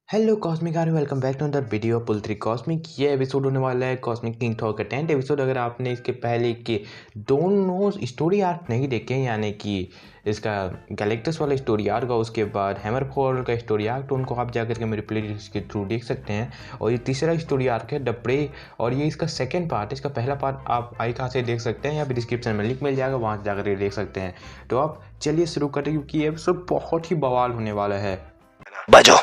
Hello cosmic are welcome back to another video pull 3 cosmic. ये episode होने वाला है कॉस्मिक किंग थॉर का 10th एपिसोड। अगर आपने इसके पहले के दोनों स्टोरी आर्क नहीं देखे, यानी कि इसका गैलेक्टस वाला स्टोरी आर्क और उसके बाद हैमरफॉल का स्टोरी आर्क, तो उनको आप जाकर के मेरे प्लेलिस्ट के थ्रू देख सकते हैं। और ये तीसरा स्टोरी आर्क है द प्रे, और ये इसका सेकेंड पार्ट है। इसका पहला पार्ट आप आई कहाँ से देख सकते हैं, या फिर डिस्क्रिप्शन में लिंक मिल जाएगा, वहाँ जाकर के देख सकते हैं। तो आप चलिए शुरू करें, क्योंकि ये एपिसोड बहुत ही बवाल होने वाला है। बजो।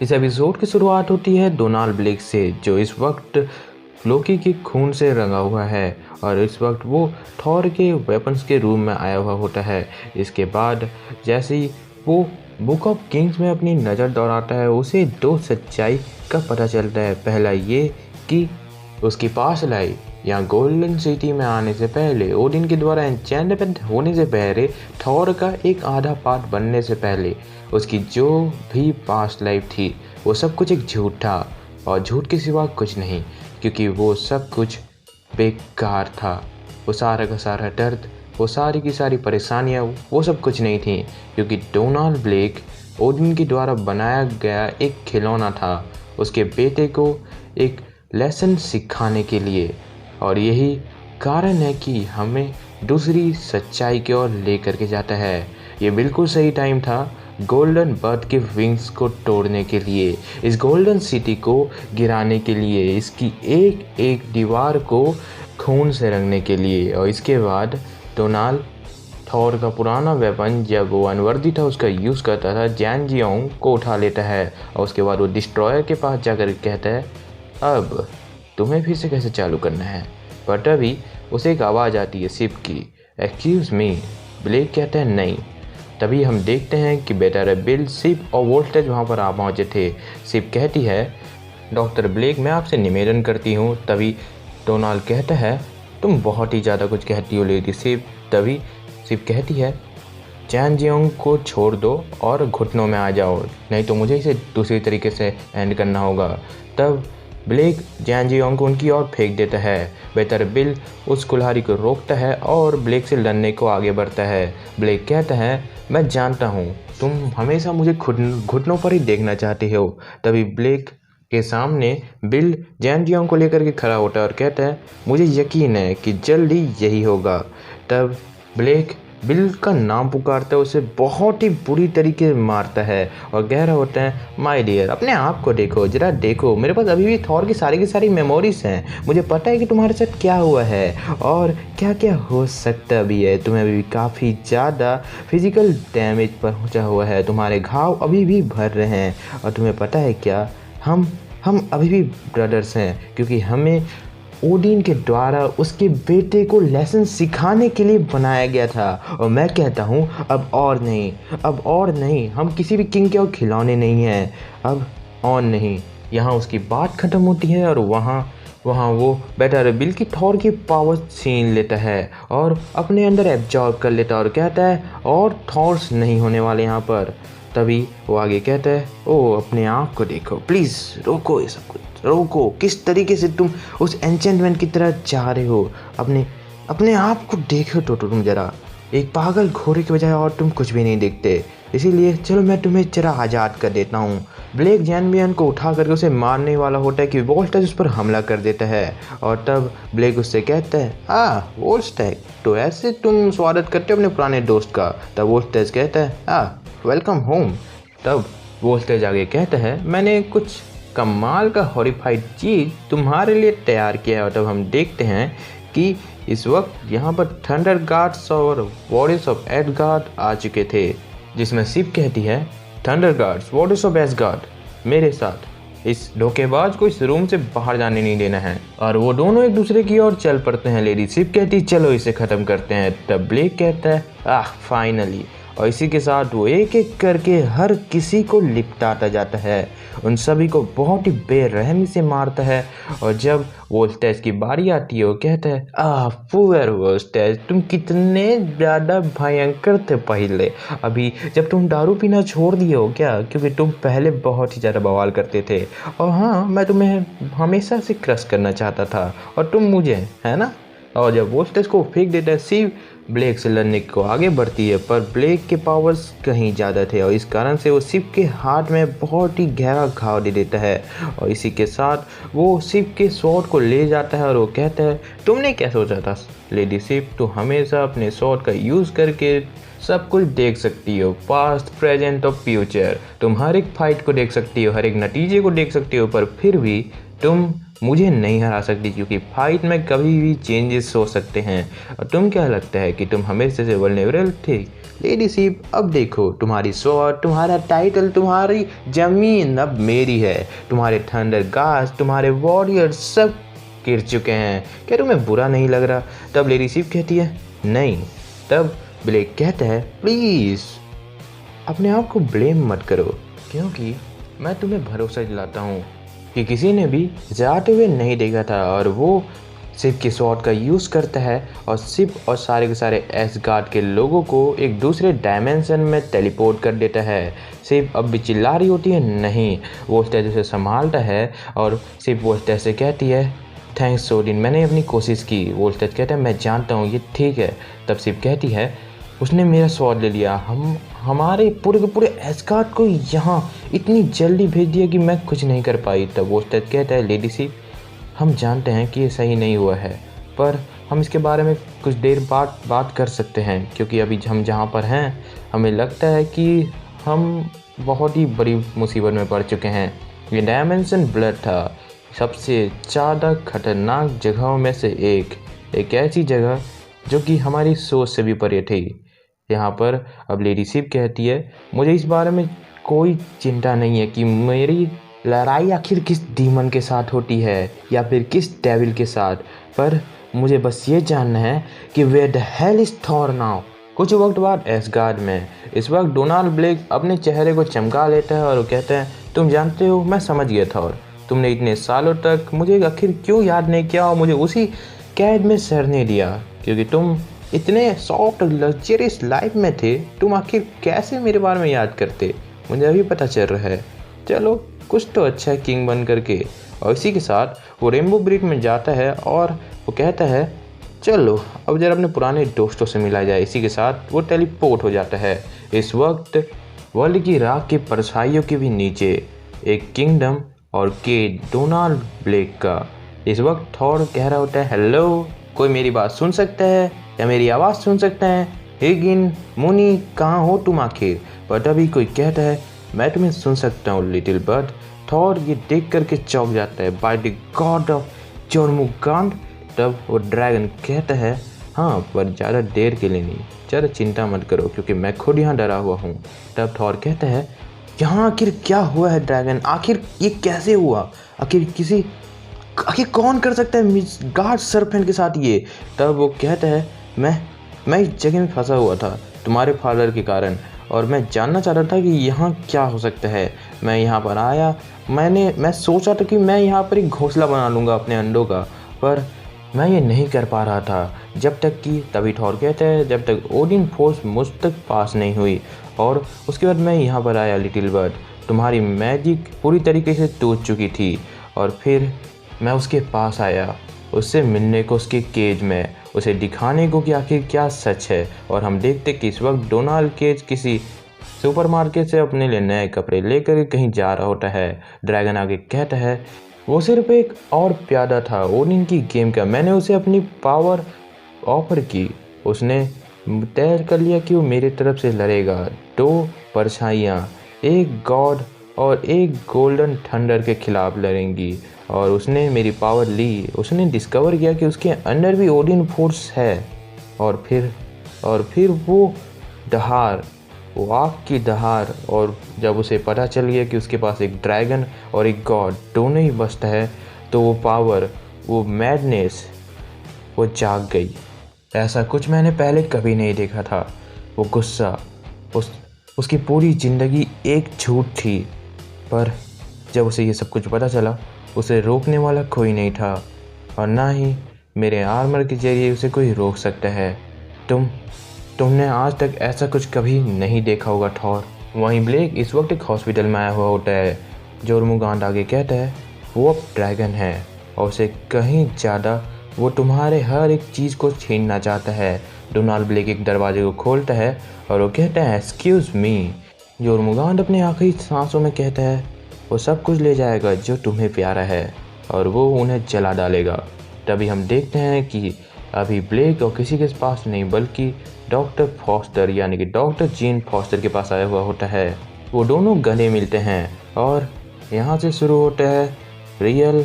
इस एपिसोड की शुरुआत होती है डोनाल्ड ब्लेक से, जो इस वक्त लोकी के खून से रंगा हुआ है और इस वक्त वो थॉर के वेपन्स के रूम में आया हुआ होता है। इसके बाद जैसे ही वो बुक ऑफ किंग्स में अपनी नज़र दौड़ाता है, उसे दो सच्चाई का पता चलता है। पहला ये कि उसकी पास लाई यहाँ गोल्डन सिटी में आने से पहले, ओडिन के द्वारा एन्चेंटमेंट होने से पहले, थॉर का एक आधा पार्ट बनने से पहले उसकी जो भी पास्ट लाइफ थी वो सब कुछ एक झूठ था, और झूठ के सिवा कुछ नहीं, क्योंकि वो सब कुछ बेकार था। वो सारा का सारा दर्द, वो सारी की सारी परेशानियाँ, वो सब कुछ नहीं थी, क्योंकि डोनाल्ड ब्लेक ओडिन के द्वारा बनाया गया एक खिलौना था उसके बेटे को एक लेसन सिखाने के लिए। और यही कारण है कि हमें दूसरी सच्चाई की ओर लेकर के जाता है। ये बिल्कुल सही टाइम था गोल्डन बर्ड के विंग्स को तोड़ने के लिए, इस गोल्डन सिटी को गिराने के लिए, इसकी एक एक दीवार को खून से रंगने के लिए। और इसके बाद डोनाल्ड थॉर का पुराना वेपन, जब वो अनवर्दी था उसका यूज़ करता था, जैन जियोंग को उठा लेता है। और उसके बाद वो डिस्ट्रॉयर के पास जाकर कहता है अब तुम्हें फिर से कैसे चालू करना है। पर तभी उसे एक आवाज़ आती है सिप की, एक्सक्यूज़ मी। ब्लेक कहता है नहीं। तभी हम देखते हैं कि बेटा बिल, सिप और वोल्टेज वहाँ पर आ पहुँचे थे। सिप कहती है डॉक्टर ब्लेक, मैं आपसे निवेदन करती हूँ। तभी डोनाल्ड कहता है तुम बहुत ही ज़्यादा कुछ कहती हो लेडी सिप। तभी सिप कहती है जैन जियोंग को छोड़ दो और घुटनों में आ जाओ, नहीं तो मुझे इसे दूसरी तरीके से एंड करना होगा। तब ब्लेक जैन जियोंग को उनकी ओर फेंक देता है। बेहतर बिल उस कुल्हाड़ी को रोकता है और ब्लेक से लड़ने को आगे बढ़ता है। ब्लेक कहता है मैं जानता हूँ तुम हमेशा मुझे घुटनों पर ही देखना चाहते हो। तभी ब्लेक के सामने बिल जैन जियोंग को लेकर के खड़ा होता है और कहता है मुझे यकीन है कि जल्द ही यही होगा। तब ब्लेक बिल का नाम पुकारता है, उसे बहुत ही बुरी तरीके से मारता है और कह रहा होता है माय डियर, अपने आप को देखो, जरा देखो, मेरे पास अभी भी थॉर की सारी मेमोरीज हैं। मुझे पता है कि तुम्हारे साथ क्या हुआ है और क्या क्या हो सकता भी है। तुम्हें अभी भी काफ़ी ज़्यादा फिजिकल डैमेज पहुंचा हुआ है, तुम्हारे घाव अभी भी भर रहे हैं। और तुम्हें पता है क्या, हम अभी भी ब्रदर्स हैं, क्योंकि हमें ओडिन के द्वारा उसके बेटे को लेसन सिखाने के लिए बनाया गया था। और मैं कहता हूँ अब और नहीं, हम किसी भी किंग के और खिलौने नहीं हैं, अब और नहीं। यहाँ उसकी बात ख़त्म होती है और वहाँ वो बेटर बिल की थॉर की पावर छीन लेता है और अपने अंदर एब्जॉर्ब कर लेता है और कहता है और थॉर्स नहीं होने वाले यहाँ पर। तभी वो आगे कहता है ओ अपने आप को देखो, प्लीज़ रोको, ये सब कुछ रोको। किस तरीके से तुम उस एन्चेंटमेंट की तरह जा रहे हो, अपने आप को देखो तो तुम जरा, एक पागल घोड़े के बजाय और तुम कुछ भी नहीं देखते। इसीलिए चलो मैं तुम्हें जरा आज़ाद कर देता हूँ। ब्लेक जैनबियन को उठा करके उसे मारने वाला होता है कि वोल्टेज उस पर हमला कर देता है। और तब ब्लेक उससे कहता है वोल्टेज, तो ऐसे तुम स्वागत करते हो अपने पुराने दोस्त का। तब वोल्टेज कहता है वेलकम होम। तब वोल्टेज आगे कहता है मैंने कुछ कमाल का हॉरिफाइड चीज़ तुम्हारे लिए तैयार किया है। और तब हम देखते हैं कि इस वक्त यहाँ पर थंडर गार्ड्स और वॉरियर्स ऑफ एसगार्ड आ चुके थे, जिसमें सिप कहती है thunder guards, warriors of ash gourd, मेरे साथ इस धोखेबाज को इस रूम से बाहर जाने नहीं देना है। और वो दोनों एक दूसरे की ओर चल पड़ते हैं। लेडी सिप कहती चलो इसे ख़त्म करते हैं। तब ब्लेक कहता है फाइनली। और इसी के साथ वो एक एक करके हर किसी को लिपटाता जाता है, उन सभी को बहुत ही बेरहमी से मारता है। और जब वोल्टेज की बारी आती है वो कहता है, पुअर वोल्टेज, तुम कितने ज़्यादा भयंकर थे पहले, अभी जब तुम दारू पीना छोड़ दिए हो क्या, क्योंकि तुम पहले बहुत ही ज़्यादा बवाल करते थे। और हाँ, मैं तुम्हें हमेशा से क्रश करना चाहता था और तुम मुझे, है ना। और जब वोल्टेज को फेंक देता है, सिर्फ ब्लेक से लड़ने को आगे बढ़ती है, पर ब्लेक के पावर्स कहीं ज़्यादा थे और इस कारण से वो शिव के हाथ में बहुत ही गहरा घाव दे देता है। और इसी के साथ वो शिव के स्वॉर्ड को ले जाता है और वो कहता है, तुमने क्या सोचा था लेडी शिव, तो हमेशा अपने स्वॉर्ड का यूज़ करके सब कुछ देख सकती हो, पास्ट प्रेजेंट और फ्यूचर, तुम हर एक फाइट को देख सकती हो, हर एक नतीजे को देख सकती हो, पर फिर भी तुम मुझे नहीं हरा सकती, क्योंकि फाइट में कभी भी चेंजेस हो सकते हैं। और तुम क्या लगता है कि तुम हमेशा से वल्नरेबल थे लेडी शिव, अब देखो तुम्हारी स्वॉर्ड, तुम्हारा टाइटल, तुम्हारी जमीन अब मेरी है, तुम्हारे थंडर गार्ड्स, तुम्हारे वॉरियर्स सब गिर चुके हैं, क्या तुम्हें बुरा नहीं लग रहा। तब लेडी शिव कहती है नहीं। तब ब्लेक कहता है, प्लीज़ अपने आप को ब्लेम मत करो, क्योंकि मैं तुम्हें भरोसा दिलाता हूँ कि किसी ने भी जाते हुए नहीं देखा था। और वो शिव के स्वॉर्ड का यूज़ करता है और शिव और सारे के सारे एसगार्ड के लोगों को एक दूसरे डायमेंशन में टेलीपोर्ट कर देता है। शिव अब भी चिल्ला रही होती है नहीं, वो उस तरह से संभालता है और शिव वो उस तरह से कहती है, थैंक्स ओडिन, मैंने अपनी कोशिश की। वो उस तरह कहता है, मैं जानता हूँ ये ठीक है। तब शिव कहती है, उसने मेरा स्वॉर्ड ले लिया, हमारे पूरे के पूरे एसगार्ड को यहाँ इतनी जल्दी भेज दिया कि मैं कुछ नहीं कर पाई। तब वो कहता है, लेडी शिव, हम जानते हैं कि ये सही नहीं हुआ है, पर हम इसके बारे में कुछ देर बाद बात कर सकते हैं, क्योंकि अभी हम जहाँ पर हैं हमें लगता है कि हम बहुत ही बड़ी मुसीबत में पड़ चुके हैं। ये डायमेंशन ब्लड था सबसे ज़्यादा खतरनाक जगहों में से एक ऐसी जगह जो कि हमारी सोच से भी परे थी। यहाँ पर अब लेडी शिव कहती है, मुझे इस बारे में कोई चिंता नहीं है कि मेरी लड़ाई आखिर किस डीमन के साथ होती है या फिर किस डेविल के साथ, पर मुझे बस ये जानना है कि where the hell is Thor now. कुछ वक्त बाद एसगार्ड में इस वक्त डोनाल्ड ब्लेक अपने चेहरे को चमका लेता है और वो कहता है, तुम जानते हो, मैं समझ गया था, और तुमने इतने सालों तक मुझे आखिर क्यों याद नहीं किया और मुझे उसी कैद में सरने दिया, क्योंकि तुम इतने सॉफ्ट लग्जरियस लाइफ में थे, तुम आखिर कैसे मेरे बारे में याद करते, मुझे अभी पता चल रहा है। चलो कुछ तो अच्छा है किंग बन करके। और इसी के साथ वो रेनबो ब्रिज में जाता है और वो कहता है, चलो अब जरा अपने पुराने दोस्तों से मिला जाए। इसी के साथ वो टेलीपोर्ट हो जाता है। इस वक्त वर्ल्ड की राख की परछाइयों के भी नीचे एक किंगडम और के डोनाल्ड ब्लेक का। इस वक्त थॉर कह रहा होता है, हेलो, कोई मेरी बात सुन सकता है या मेरी आवाज़ सुन सकता है? हिगिन, मुनी, कहाँ हो तुम आखिर? पर तभी कोई कहता है, मैं तुम्हें सुन सकता हूँ लिटिल बर्ड। थॉर ये देख करके चौंक जाता है, बाय द गॉड ऑफ जोर्मुगांड। तब वो ड्रैगन कहता है, हाँ, पर ज़्यादा देर के लिए नहीं, ज़्यादा चिंता मत करो, क्योंकि मैं खुद यहाँ डरा हुआ हूँ। तब थॉर कहता है, यहाँ आखिर क्या हुआ है ड्रैगन, आखिर ये कैसे हुआ, आखिर कौन कर सकता है गार्ड सरपेंट के साथ ये? तब वो कहता है, मैं इस जगह में फंसा हुआ था तुम्हारे फादर के कारण, और मैं जानना चाहता था कि यहाँ क्या हो सकता है। मैं यहाँ पर आया, मैं सोचा था कि मैं यहाँ पर एक घोंसला बना लूँगा अपने अंडों का, पर मैं ये नहीं कर पा रहा था जब तक कि, तभी थॉर कहता है, जब तक ओडिन फोर्स मुझ तक पास नहीं हुई, और उसके बाद मैं यहाँ पर आया लिटिल बर्ड। तुम्हारी मैजिक पूरी तरीके से टूट चुकी थी, और फिर मैं उसके पास आया, उससे मिलने को, उसके केज में, उसे दिखाने को कि आखिर क्या सच है। और हम देखते कि इस वक्त डोनाल्ड केज किसी सुपरमार्केट से अपने लिए नए कपड़े लेकर कहीं जा रहा होता है। ड्रैगन आगे कहता है, वो सिर्फ एक और प्यादा था ओडिन की गेम का, मैंने उसे अपनी पावर ऑफर की, उसने तय कर लिया कि वो मेरी तरफ से लड़ेगा। 2 परछाइयाँ, एक गॉड और एक गोल्डन थंडर के खिलाफ लड़ेंगी, और उसने मेरी पावर ली। उसने डिस्कवर किया कि उसके अंदर भी ओडिन फोर्स है, और फिर वो दहाड़, वो आग की दहाड़, और जब उसे पता चल गया कि उसके पास एक ड्रैगन और एक गॉड दोनों ही बचता है, तो वो पावर, वो मैडनेस, वो जाग गई। ऐसा कुछ मैंने पहले कभी नहीं देखा था। वो गुस्सा, उसकी पूरी ज़िंदगी एक झूठ थी। पर जब उसे ये सब कुछ पता चला, उसे रोकने वाला कोई नहीं था और ना ही मेरे आर्मर के जरिए उसे कोई रोक सकता है। तुमने आज तक ऐसा कुछ कभी नहीं देखा होगा थॉर। वहीं ब्लेक इस वक्त एक हॉस्पिटल में आया हुआ होता है। जोर्मुगांड आगे कहता है वो अब ड्रैगन है और उसे कहीं ज़्यादा वो तुम्हारे हर एक चीज़ को छीनना चाहता है। डोनाल्ड ब्लेक एक दरवाजे को खोलता है और वो कहता है एक्सक्यूज़ मी। जोर्मुगांड अपने आखिरी सांसों में कहता है वो सब कुछ ले जाएगा जो तुम्हें प्यारा है और वो उन्हें जला डालेगा। तभी हम देखते हैं कि अभी ब्लेक और किसी के पास नहीं बल्कि डॉक्टर फॉस्टर यानी कि डॉक्टर जीन फॉस्टर के पास आया हुआ होता है। वो दोनों गले मिलते हैं और यहाँ से शुरू होता है रियल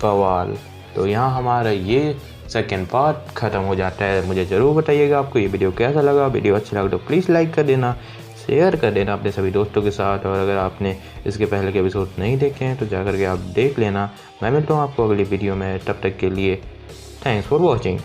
बवाल। तो यहाँ हमारा ये सेकेंड पार्ट ख़त्म हो जाता है। मुझे ज़रूर बताइएगा आपको ये वीडियो कैसा लगा। वीडियो अच्छा लगा तो प्लीज़ लाइक कर देना, शेयर कर देना अपने सभी दोस्तों के साथ। और अगर आपने इसके पहले के एपिसोड नहीं देखे हैं तो जाकर के आप देख लेना। मैं मिलता हूँ आपको अगली वीडियो में, तब तक के लिए थैंक्स फॉर वॉचिंग।